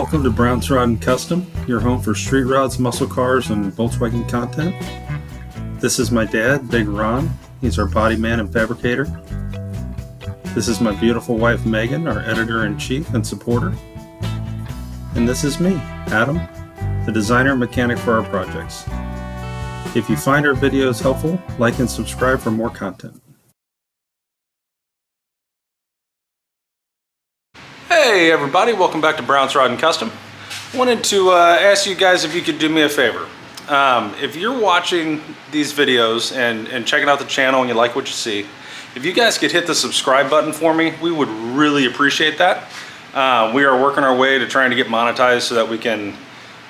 Welcome to Brown's Rod and Custom, your home for street rods, muscle cars, and Volkswagen content. This is my dad, Big Ron. He's our body man and fabricator. This is my beautiful wife, Megan, our editor-in-chief and supporter. And this is me, Adam, the designer and mechanic for our projects. If you find our videos helpful, like and subscribe for more content. Hey everybody, welcome back to Brown's Rod and Custom. Wanted to ask you guys if you could do me a favor. If you're watching these videos and checking out the channel and you like what you see, if you guys could hit the subscribe button for me, we would really appreciate that. We are working our way to trying to get monetized so that we can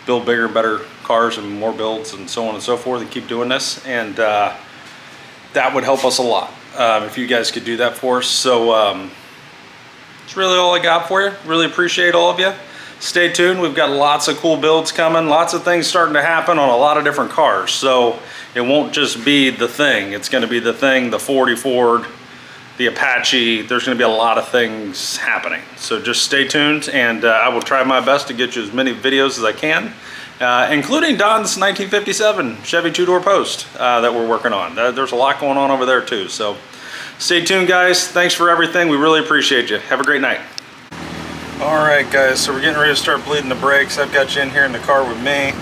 build bigger and better cars and more builds and so on and so forth and keep doing this. And that would help us a lot if you guys could do that for us. So that's really all I got for you. Really appreciate all of you. Stay tuned. We've got lots of cool builds coming. Lots of things starting to happen on a lot of different cars. So it won't just be the Thing. It's going to be the Thing, the 40 Ford, the Apache. There's going to be a lot of things happening. So just stay tuned, and I will try my best to get you as many videos as I can, including Don's 1957 Chevy two-door post that we're working on. There's a lot going on over there too. So stay tuned, guys. Thanks for everything. We really appreciate you. Have a great night. All right, guys, so we're getting ready to start bleeding the brakes. I've got you in here in the car with me.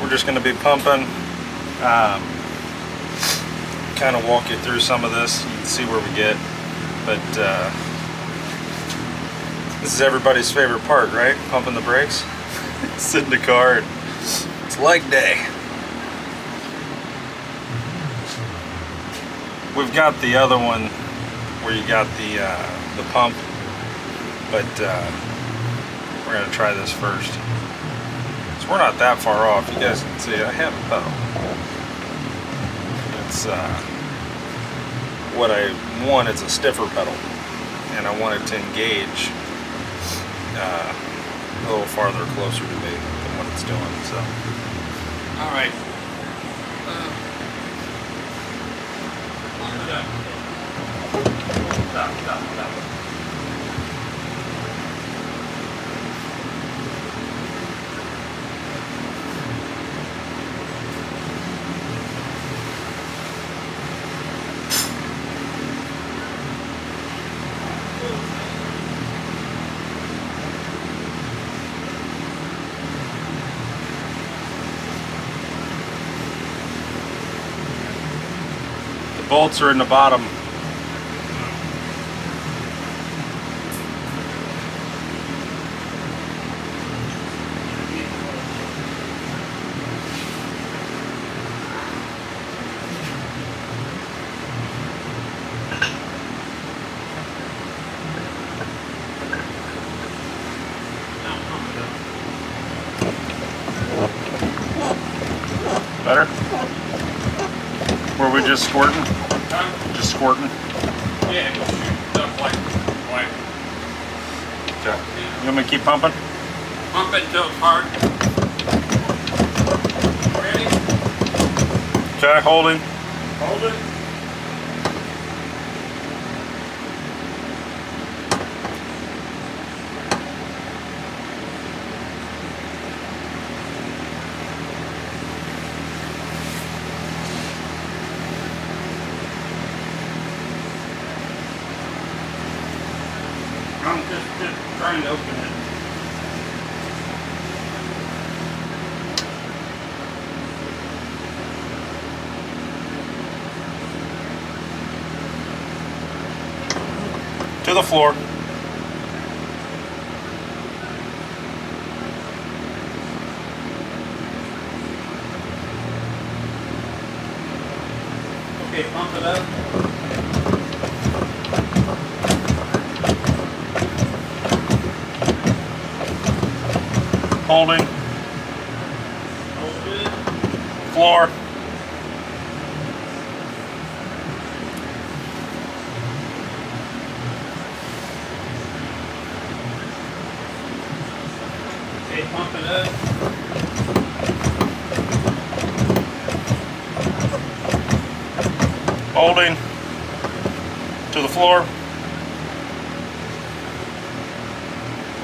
We're just going to be pumping. Kind of walk you through some of this. You can see where we get. But this is everybody's favorite part, right? Pumping the brakes. Sit in the car and it's like day. We've got the other one where you got the pump, but we're gonna try this first. So we're not that far off. You guys can see I have a pedal. It's what I want is a stiffer pedal, and I want it to engage a little farther closer to me than what it's doing. So, all right. Stop. The bolts are in the bottom. Better? Were we just squirting? Just squirting? Yeah, stuff like white. Okay. You want me to keep pumping? Pump it until it's hard. Ready? Okay, holding. Hold it. I'm just trying to open it. To the floor. Okay, pump it up. Holding. Hold it. Floor. Okay, pump it up. Holding. To the floor.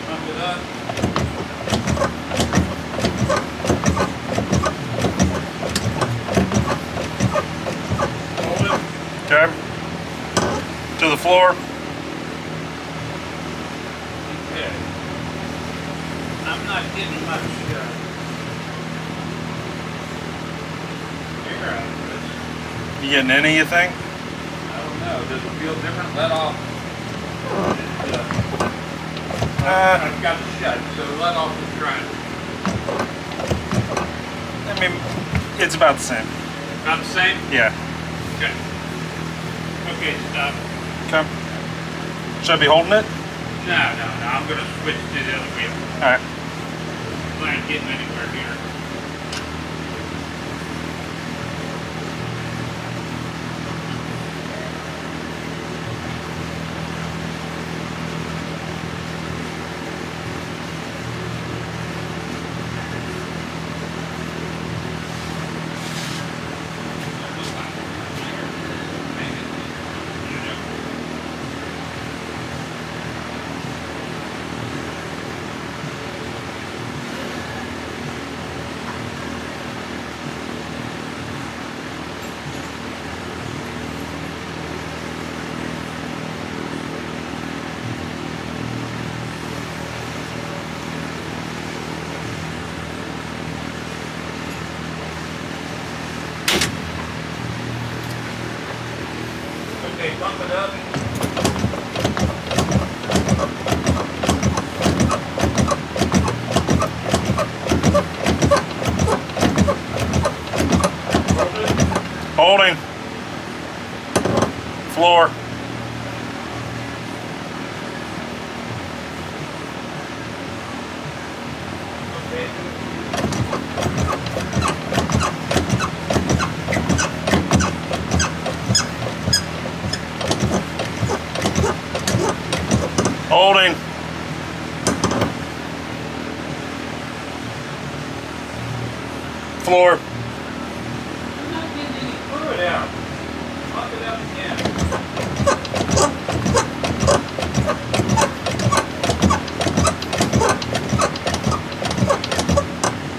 Pump it up. floor. Okay. I'm not getting much air out of this. You getting any, you think? I don't know. Does it feel different? Let off. I've got it shut, so let off the trying. I mean, it's about the same. About the same? Yeah. Okay. Okay, stop. Okay. Should I be holding it? No. I'm going to switch to the other wheel. Alright. I ain't getting anywhere here. Okay, bump it up. Holding. Floor. Okay. Holding. Floor. I'm not getting any fluid out. Pump it up again.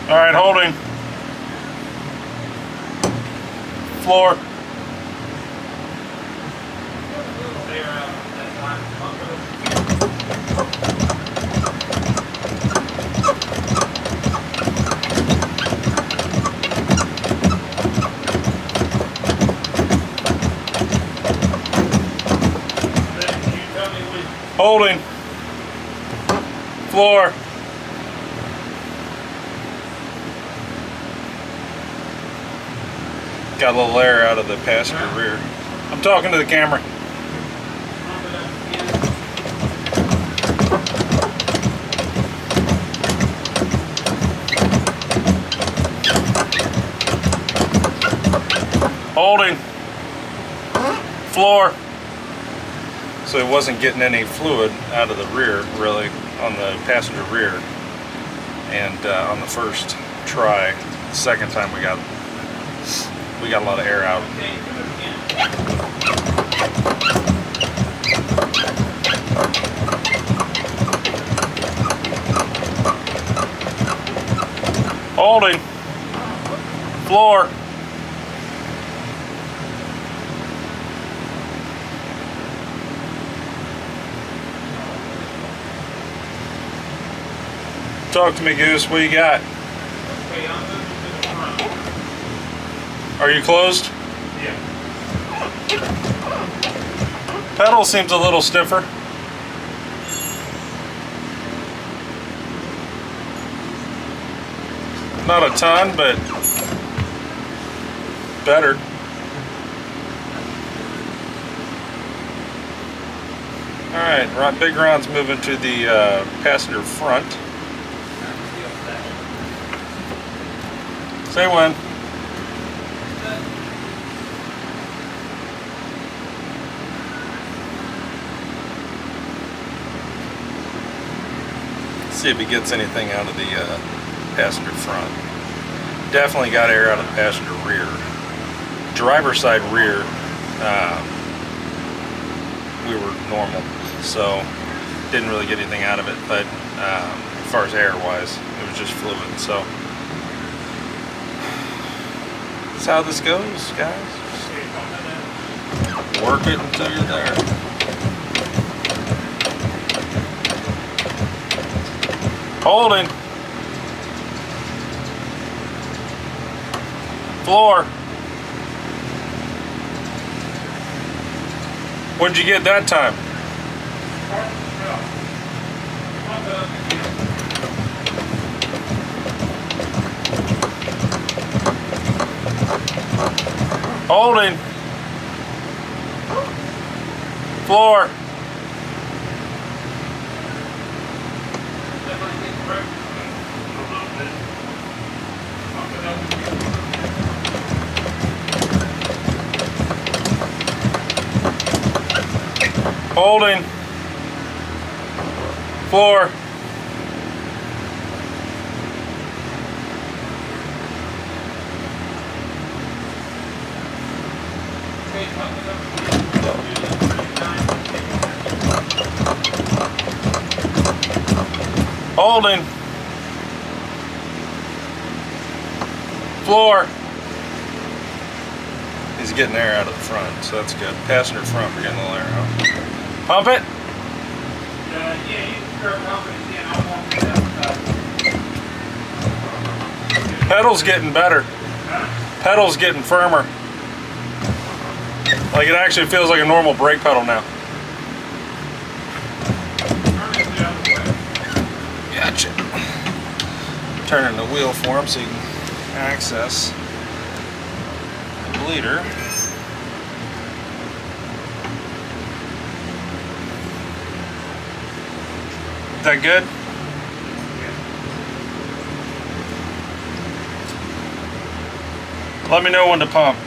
Alright, holding. Floor. Clear out that line. Pump it up. Then you tell me when. Holding. Floor. Got a little air out of the passenger rear. I'm talking to the camera. Pump it up again. Holding. Floor. So it wasn't getting any fluid out of the rear, really, on the passenger rear. And on the first try, the second time we got a lot of air out. Okay, do it again. Holding. Floor. Talk to me, Goose. What you got? Okay, I'm moving to the front. Are you closed? Yeah. Pedal seems a little stiffer. Not a ton, but better. Alright, Big Ron's moving to the passenger front. Say when. See if he gets anything out of the passenger front. Definitely got air out of the passenger rear. Driver's side rear, we were normal, so didn't really get anything out of it. But as far as air-wise, it was just fluid. So that's how this goes, guys. Work it until you're there. Holding. Floor. What'd you get that time? Holding. Floor. Holding. Floor. Holding. Floor. He's getting air out of the front, so that's good. Passenger front, we're getting a little air out. Pump it. Yeah, you can start pumping it in. I won't get that. Pedal's getting better. Pedal's getting firmer. Like it actually feels like a normal brake pedal now. Gotcha. Turning the wheel for him so you can access the bleeder. Is that good? Let me know when to pump. Go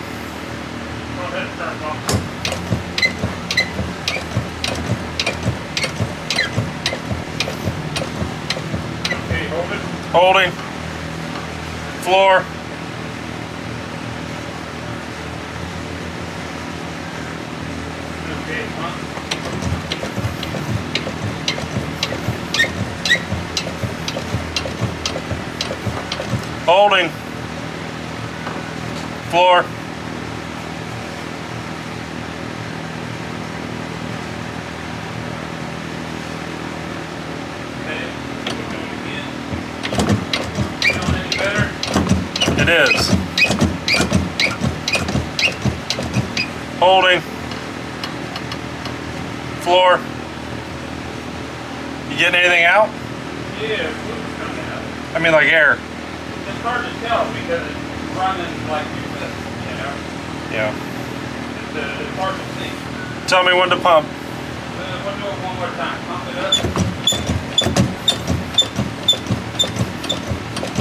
ahead and start pumping. Okay, hold it. Holding. Floor. Okay, pump. Holding. Floor. Okay, we'll do it again. Feeling any better? It is. Holding. Floor. You getting anything out? Yeah, fluid's coming out. I mean like air. It's hard to tell because it's running like this, you know? Yeah. It's hard to see. Tell me when to pump. We'll do it one more time. Pump it up.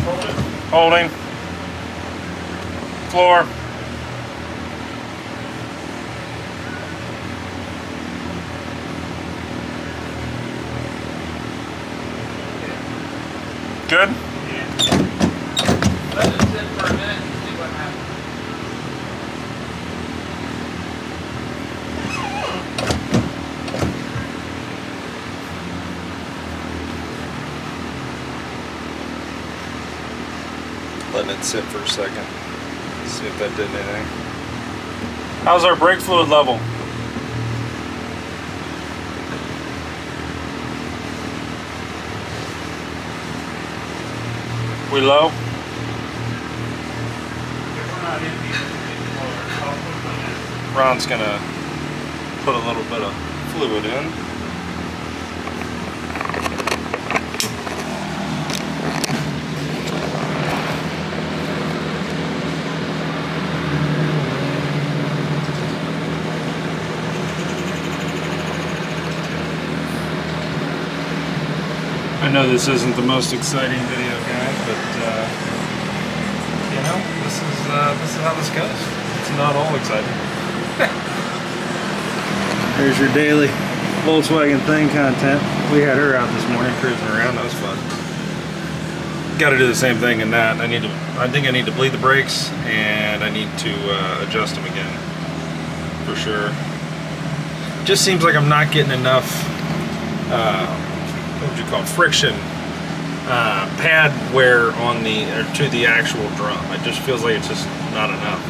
Hold it. Holding. Floor. Good? Yeah. Let it sit for a minute and see what happens. Letting it sit for a second. See if that did anything. How's our brake fluid level? We low? If we're not empty, it's lower. I'll put it on there. Ron's gonna put a little bit of fluid in. I know this isn't the most exciting video, guys, but you know, this is how this goes. It's not all exciting. There's your daily Volkswagen thing content. We had her out this morning cruising around. That was fun. Got to do the same thing in that. I think I need to bleed the brakes, and I need to adjust them again for sure. Just seems like I'm not getting enough. What would you call it? Friction pad wear on to the actual drum. It just feels like it's just not enough.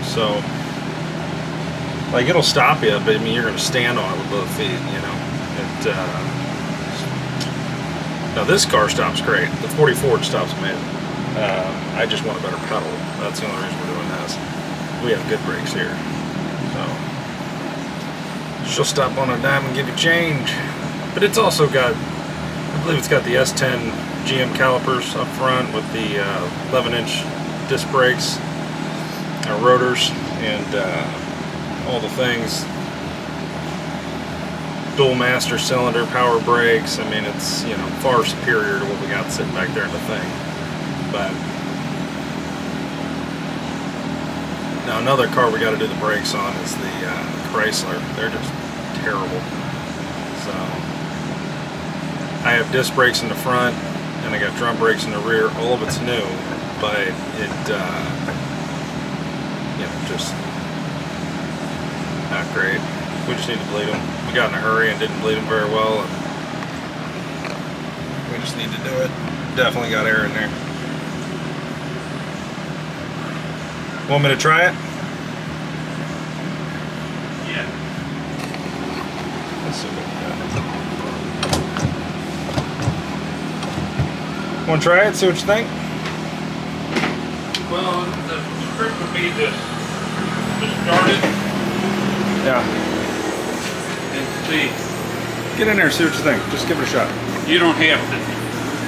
So like it'll stop you, but I mean you're gonna stand on it with both feet, you know. Now this car stops great. The 40 Ford stops amazing. I just want a better pedal. That's the only reason we're doing this. We have good brakes here. So she'll stop on a dime and give you change. But it's also got, I believe it's got the S10 GM calipers up front with the 11-inch disc brakes, rotors, and all the things. Dual master cylinder, power brakes. I mean, it's, you know, far superior to what we got sitting back there in the thing. But now another car we got to do the brakes on is the Chrysler. They're just terrible. So I have disc brakes in the front and I got drum brakes in the rear. All of it's new, but it you know, just not great. We just need to bleed them. We got in a hurry and didn't bleed them very well. And we just need to do it. Definitely got air in there. Want me to try it? Yeah. Let's see what we got. Want to try it? See what you think? Well, the trick would be to start it Yeah. and see. Get in there and see what you think. Just give it a shot. You don't have to.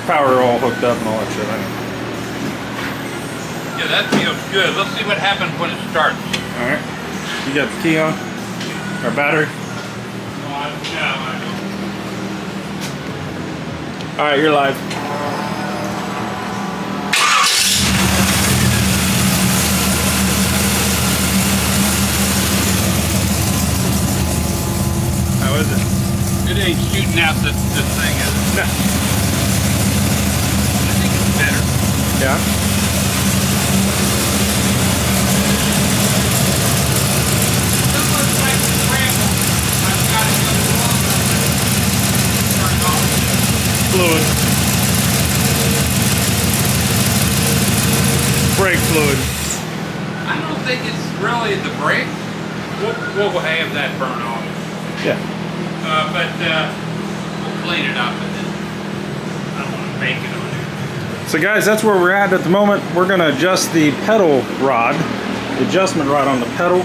Power all hooked up and all that shit. I know. Yeah, that feels good. Let's see what happens when it starts. Alright. You got the key on? Or battery? No, I don't. Alright, you're live. How is it? It ain't shooting out the thing, is it? No. I think it's better. Yeah? Someone's like the scramble. I've got it on the wall. Turn it off. Fluid. Brake fluid. I don't think it's really the brake. We'll have that burn off. Yeah. But we'll clean it up and then I don't want to bake it on there. So guys, that's where we're at the moment. We're going to adjust the pedal rod, the adjustment rod on the pedal,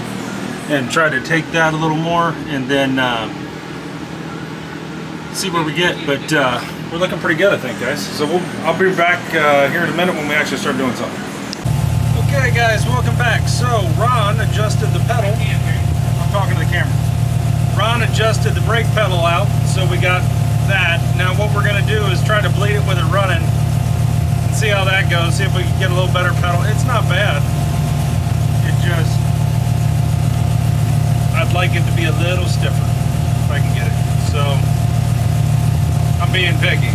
and try to take that a little more and then see where we get. But we're looking pretty good, I think, guys. So I'll be back here in a minute when we actually start doing something. Okay guys, welcome back. So Ron adjusted the pedal. I'm talking to the camera. Ron adjusted the brake pedal out, so we got that. Now what we're going to do is try to bleed it with it running and see how that goes, see if we can get a little better pedal. It's not bad. It just, I'd like it to be a little stiffer if I can get it. So I'm being picky.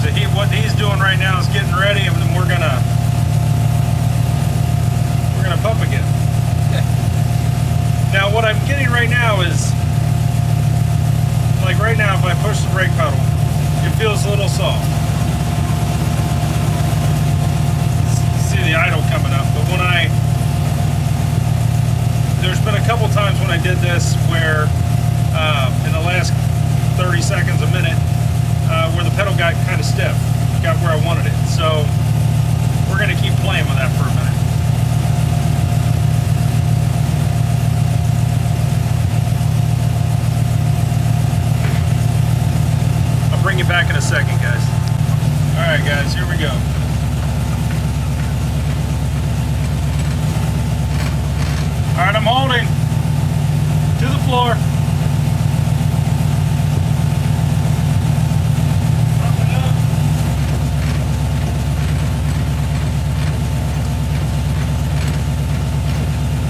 So what he's doing right now is getting ready, and then we're gonna pump again. Now what I'm getting right now is, like right now if I push the brake pedal, it feels a little soft. See the idle coming up, but when there's been a couple times when I did this where in the last 30 seconds, a minute, where the pedal got kind of stiff, got where I wanted it. So we're gonna keep playing with that for a minute. Bring you back in a second, guys. All right, guys, here we go. All right, I'm holding to the floor.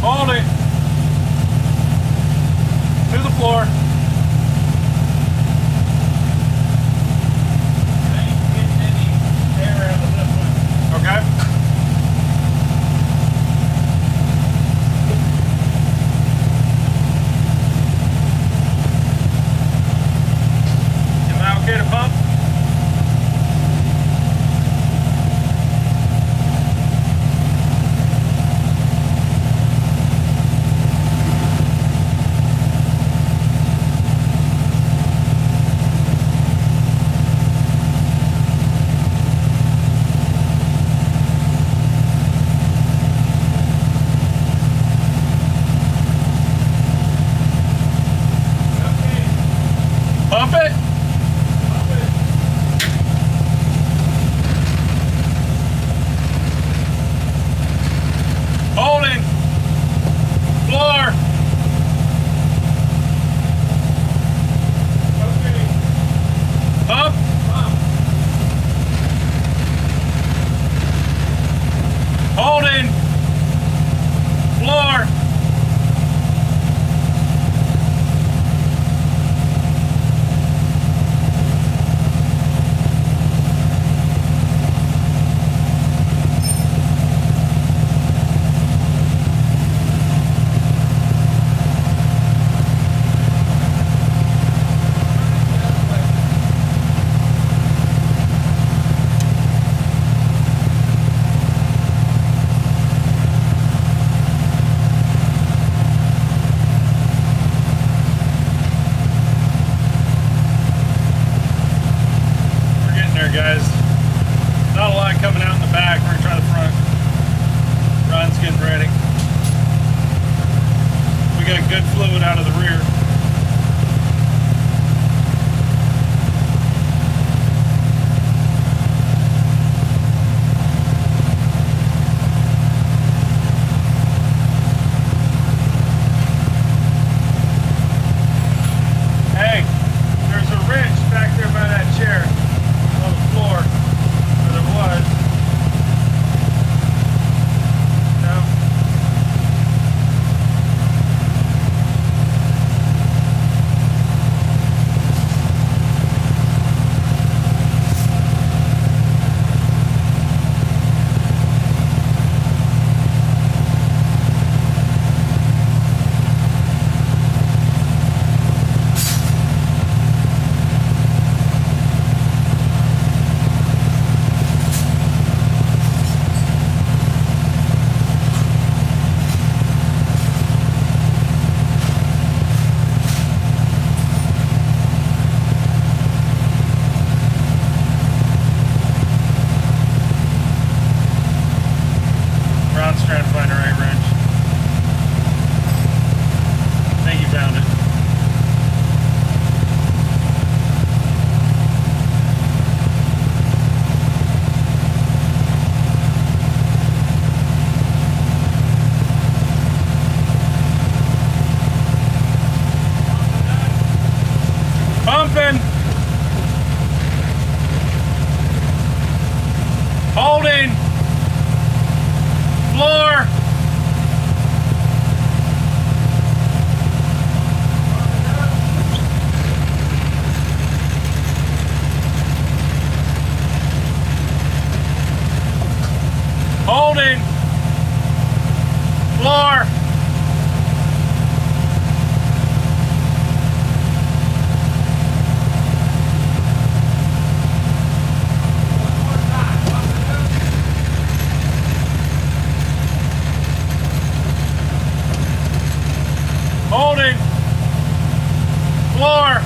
Hold it to the floor. Okay. there, guys. Not a lot coming out in the back. We're gonna try the front. Ron's getting ready. We got good fluid out of the rear. Hey, there's a wrench back there by that chair on the floor, or there was. No. Ron's trying to find the right wrench. I think he found it. Pumping. Holding. Floor. Holding. Floor. Holding. Floor.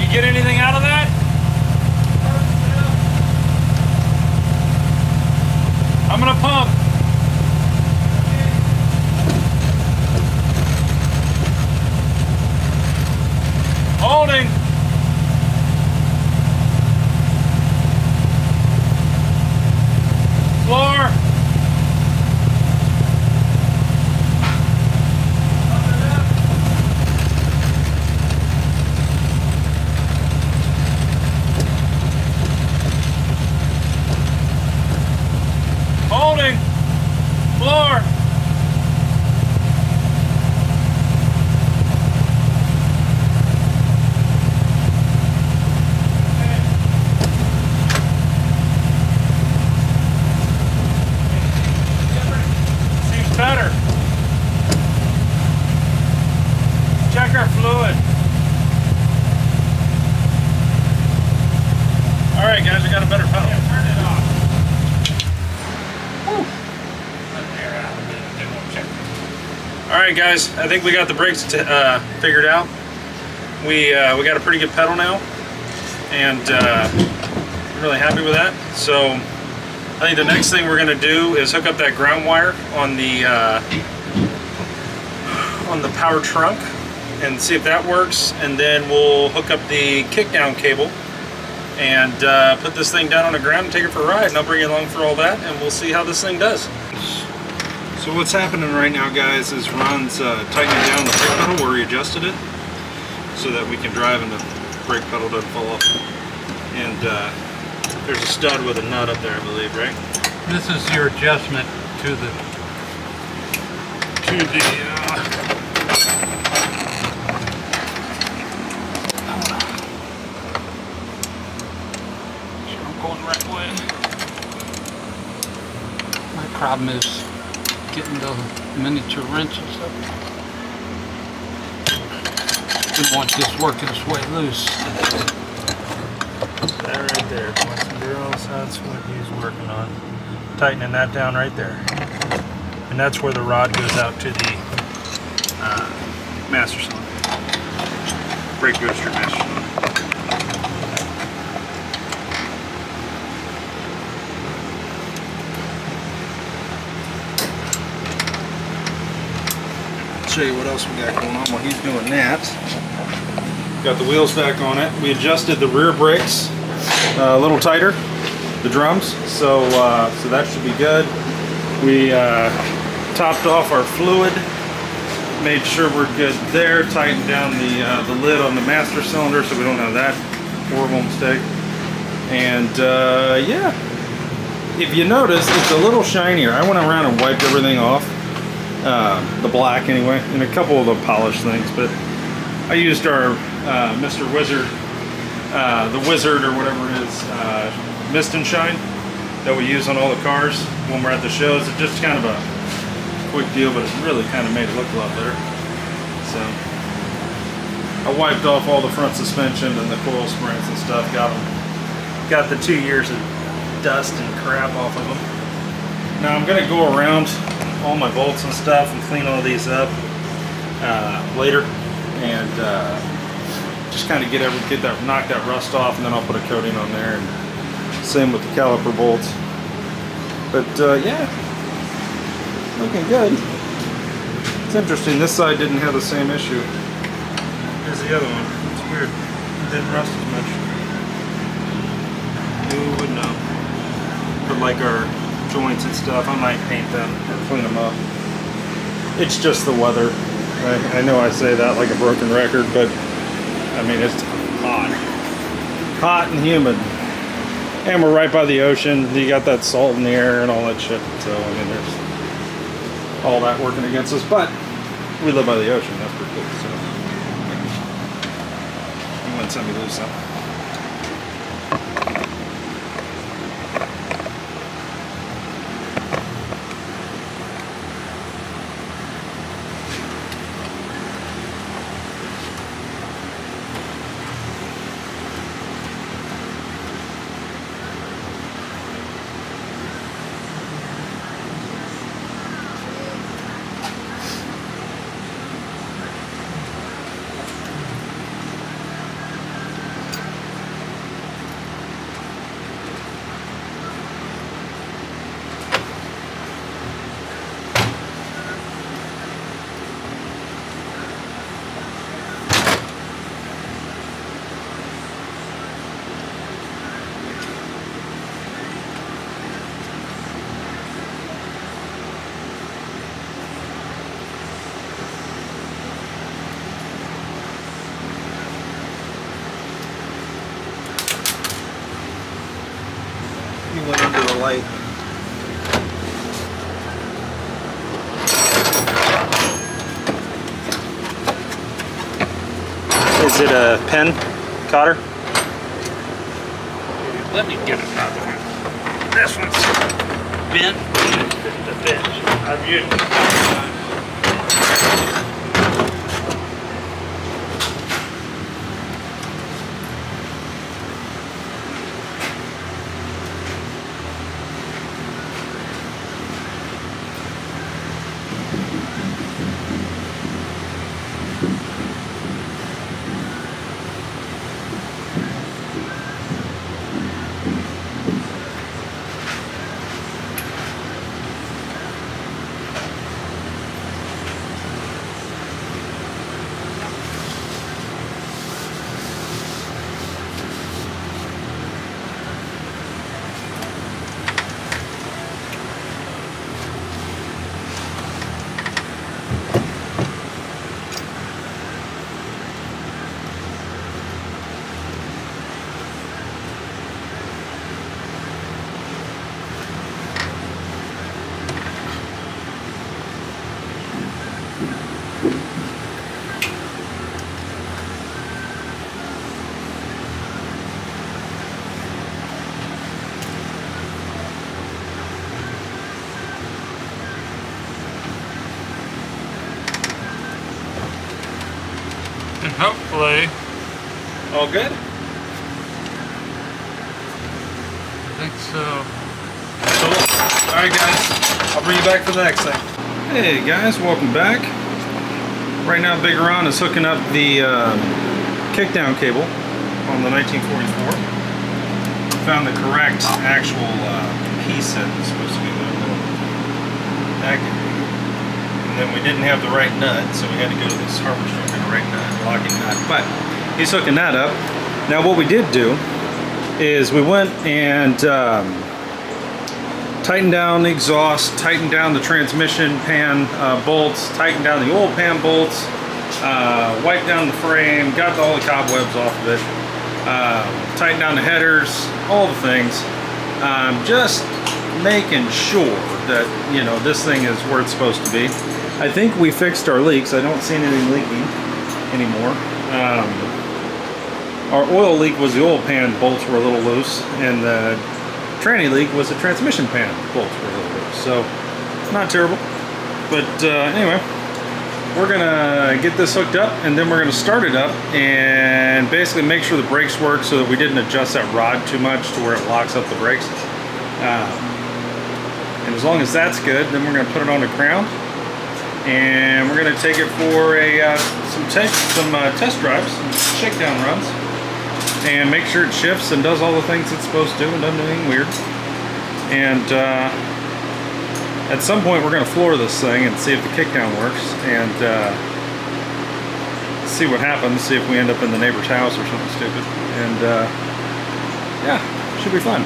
You get anything out of that? I'm gonna pump. Holding. Floor. Holding. Floor. Seems better. Check our fluid. All right, guys, we got a better pedal. Turn it off. All right, guys, I think we got the brakes figured out. We got a pretty good pedal now, and I'm really happy with that. So I think the next thing we're gonna do is hook up that ground wire on the power trunk and see if that works, and then we'll hook up the kickdown cable and put this thing down on the ground and take it for a ride, and I'll bring you along for all that, and we'll see how this thing does. So what's happening right now, guys, is Ron's tightening down the brake pedal where he adjusted it so that we can drive and the brake pedal doesn't fall off. And there's a stud with a nut up there, I believe, right? This is your adjustment to the sure I'm going the right way. My problem is getting the miniature wrenches up. We want this working its way loose. That right there, points and drills, that's what he's working on. Tightening that down right there. And that's where the rod goes out to the master cylinder. Brake booster master cylinder. Show you what else we got going on while he's doing that. Got the wheels back on it. We adjusted the rear brakes a little tighter, the drums, so that should be good. We topped off our fluid, made sure we're good there, tightened down the lid on the master cylinder so we don't have that horrible mistake. And yeah, if you notice, it's a little shinier. I went around and wiped everything off, the black anyway, and a couple of the polished things, but I used our Mr. Wizard, the Wizard or whatever it is, Mist and Shine that we use on all the cars when we're at the shows. It's just kind of a quick deal, but it really kind of made it look a lot better. So I wiped off all the front suspension and the coil springs and stuff. Got the 2 years of dust and crap off of them. Now I'm gonna go around all my bolts and stuff and clean all these up later, and just kind of knock that rust off, and then I'll put a coating on there, and same with the caliper bolts. But yeah, looking good. It's interesting, this side didn't have the same issue as the other one. It's weird, it didn't rust as much. Who would know? But like our joints and stuff, I might paint them or clean them up. It's just the weather. I know I say that like a broken record, but I mean, it's hot and humid, and we're right by the ocean. You got that salt in the air and all that shit, so I mean, there's all that working against us, but we live by the ocean. That's pretty cool. So you wouldn't send me loose, huh? Went under the light. Is it a pen cotter? Let me get it out of here. This one's bent. The bench. I've used it. And hopefully, All good? I think so. Cool. Alright guys, I'll bring you back for the next thing. Hey guys, welcome back. Right now Big Ron is hooking up the kickdown cable on the 1944. Found the correct actual piece that was supposed to be the little back end. And then we didn't have the right nut, so we had to go to this hardware store and get the right nut, locking nut. But he's hooking that up. Now what we did do is we went and tightened down the exhaust, tightened down the transmission pan bolts, tightened down the oil pan bolts, wiped down the frame, got all the cobwebs off of it, tightened down the headers, all the things. Just making sure that, you know, this thing is where it's supposed to be. I think we fixed our leaks. I don't see anything leaking anymore. Our oil leak was the oil pan bolts were a little loose, and the tranny leak was the transmission pan bolts were a little loose. So, not terrible. But anyway, we're gonna get this hooked up, and then we're gonna start it up and basically make sure the brakes work so that we didn't adjust that rod too much to where it locks up the brakes. And as long as that's good, then we're gonna put it on the crown, and we're gonna take it for a some test drives, some shakedown runs, and make sure it shifts and does all the things it's supposed to and doesn't do anything weird. And at some point we're going to floor this thing and see if the kickdown works, and see what happens, see if we end up in the neighbor's house or something stupid. And yeah, should be fun.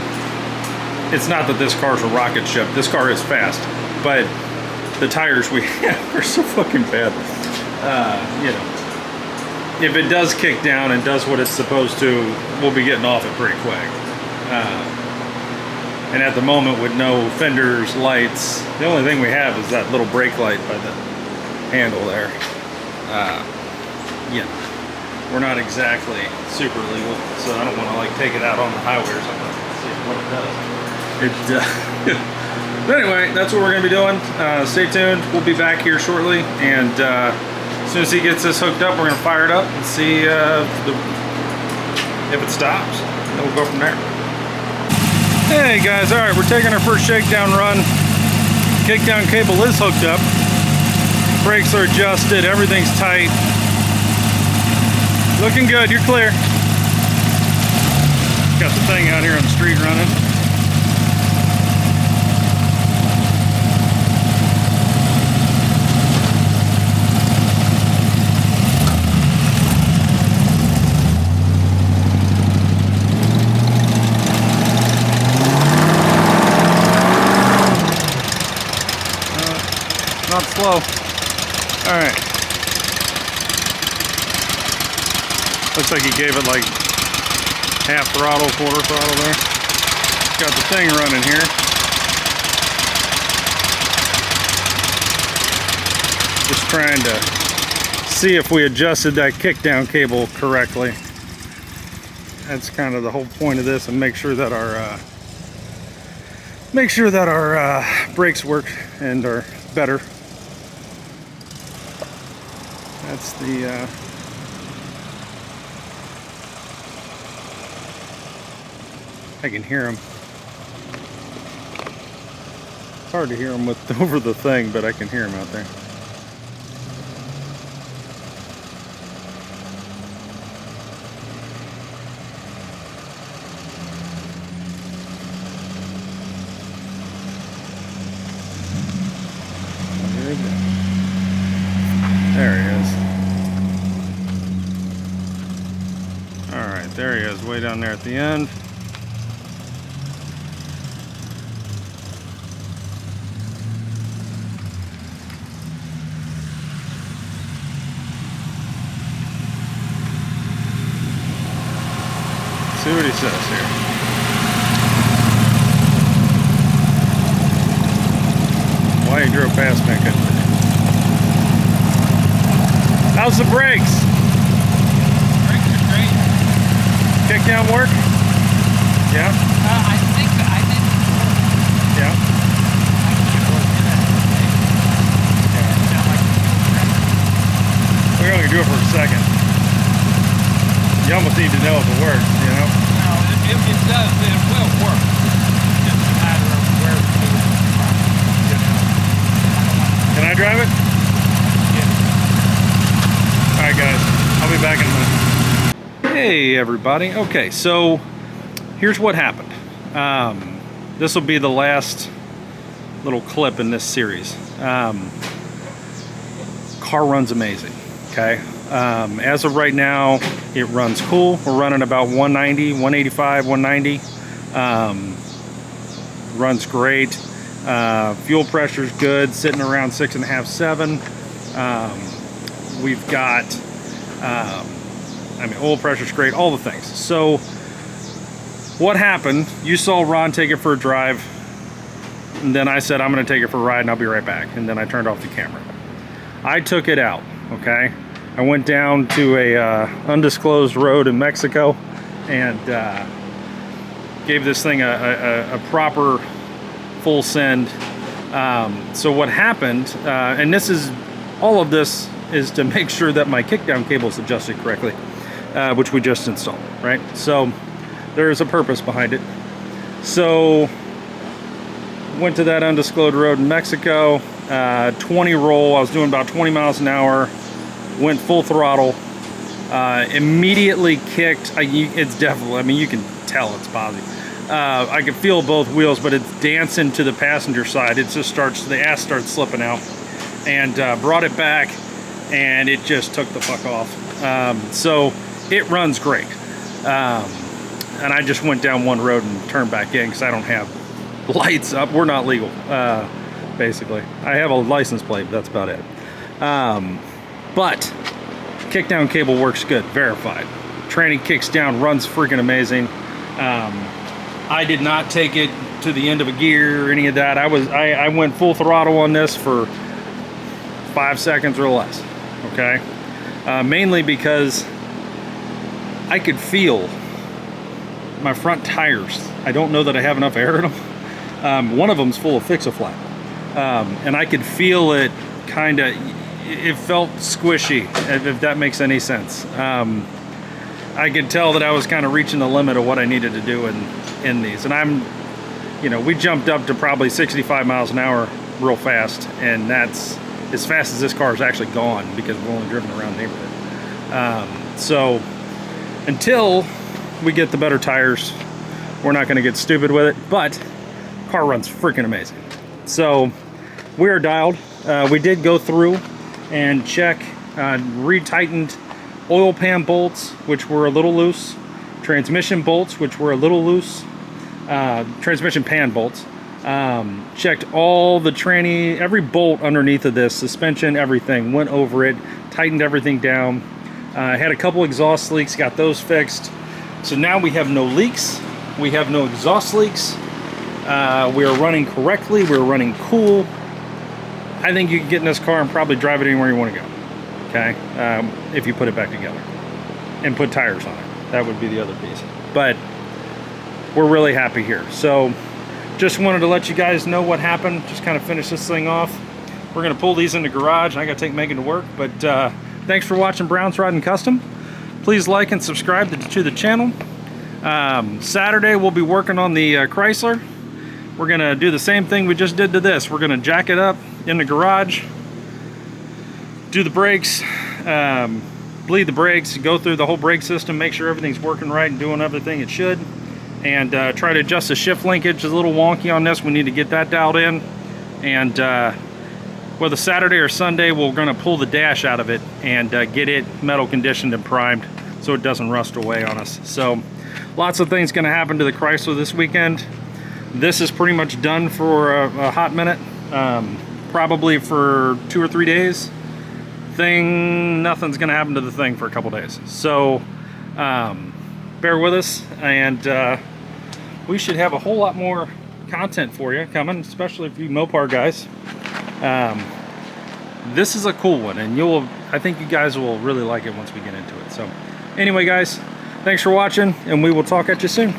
It's not that this car's a rocket ship. This car is fast, but the tires we have are so fucking bad. You know, if it does kick down and does what it's supposed to, we'll be getting off it pretty quick. And at the moment, with no fenders, lights, the only thing we have is that little brake light by the handle there. Yeah, we're not exactly super legal, so I don't want to like take it out on the highway or something. See what it does. But anyway, that's what we're going to be doing. Stay tuned. We'll be back here shortly, and as soon as he gets this hooked up, we're going to fire it up and see if it stops. Then we'll go from there. Hey guys, alright, we're taking our first shakedown run. Kickdown cable is hooked up. Brakes are adjusted, everything's tight. Looking good, you're clear. Got the thing out here on the street running. Not slow. Alright. Looks like he gave it like half throttle, quarter throttle there. Got the thing running here. Just trying to see if we adjusted that kickdown cable correctly. That's kind of the whole point of this, and make sure that our brakes work and are better. That's the I can hear him. It's hard to hear him with over the thing, but I can hear him out there. There he is. Alright, there he is, way down there at the end. See what he says here. Why he drove past me, I couldn't tell. How's the brakes? Brakes are great. Kickdown work? Yeah? I think that I did. Yeah. We're only gonna do it for a second. You almost need to know if it works, you know? Well, if it does, then it will work. It's just a matter of where to do it. You know, Can I drive it? yeah. Alright guys, I'll be back in a minute. Hey everybody. Okay, so here's what happened. This will be the last little clip in this series. Car runs amazing, okay? As of right now, it runs cool. We're running about 190, 185, 190. Runs great. Fuel pressure's good, sitting around 6.5, 7. We've got, I mean, oil pressure's great, all the things. So what happened, you saw Ron take it for a drive, and then I said, I'm gonna take it for a ride and I'll be right back. And then I turned off the camera. I took it out, okay? I went down to a undisclosed road in Mexico and gave this thing a proper full send. So what happened, and this is, all of this is to make sure that my kickdown cable is adjusted correctly, which we just installed, right? So there's a purpose behind it. So went to that undisclosed road in Mexico, 20 roll, I was doing about 20 miles an hour, went full throttle, immediately kicked. It's definitely, I mean, you can tell it's positive. I can feel both wheels, but it's dancing to the passenger side. It just starts, the ass starts slipping out, and brought it back, and it just took the fuck off. So it runs great. And I just went down one road and turned back in because I don't have lights up. We're not legal, basically. I have a license plate, but that's about it. But kickdown cable works good, verified. Tranny kicks down, runs freaking amazing. I did not take it to the end of a gear or any of that. I went full throttle on this for 5 seconds or less, okay? Mainly because I could feel my front tires. I don't know that I have enough air in them. One of them's full of Fix-A-Flat. And I could feel it kind of, it felt squishy, if that makes any sense. I could tell that I was kind of reaching the limit of what I needed to do in these. And I'm, you know, we jumped up to probably 65 miles an hour real fast, and that's as fast as this car is actually gone because we've only driven around the neighborhood. So until we get the better tires, we're not going to get stupid with it, but car runs freaking amazing. So we are dialed. We did go through and check, retightened oil pan bolts, which were a little loose, transmission bolts, which were a little loose, transmission pan bolts. Checked all the tranny, every bolt underneath of this, suspension, everything, went over it, tightened everything down. Had a couple exhaust leaks, got those fixed. So now we have no leaks, we have no exhaust leaks. We are running correctly, we're running cool. I think you can get in this car and probably drive it anywhere you want to go, okay? If you put it back together and put tires on it. That would be the other piece. But we're really happy here. So just wanted to let you guys know what happened, just kind of finish this thing off. We're gonna pull these in the garage, and I gotta take Megan to work, but thanks for watching Brown's Riding Custom. Please like and subscribe to the channel. Saturday we'll be working on the Chrysler. We're gonna do the same thing we just did to this. We're gonna jack it up in the garage, do the brakes, bleed the brakes, go through the whole brake system, make sure everything's working right and doing everything it should, and try to adjust the shift linkage. It's a little wonky on this. We need to get that dialed in, and whether Saturday or Sunday, we're gonna pull the dash out of it and get it metal conditioned and primed so it doesn't rust away on us. So lots of things gonna happen to the Chrysler this weekend. This is pretty much done for a hot minute, probably for 2 or 3 days. Nothing's gonna happen to the thing for a couple days. So bear with us, and we should have a whole lot more content for you coming, especially for you Mopar guys. This is a cool one, and I think you guys will really like it once we get into it. So anyway guys, thanks for watching, and we will talk at you soon.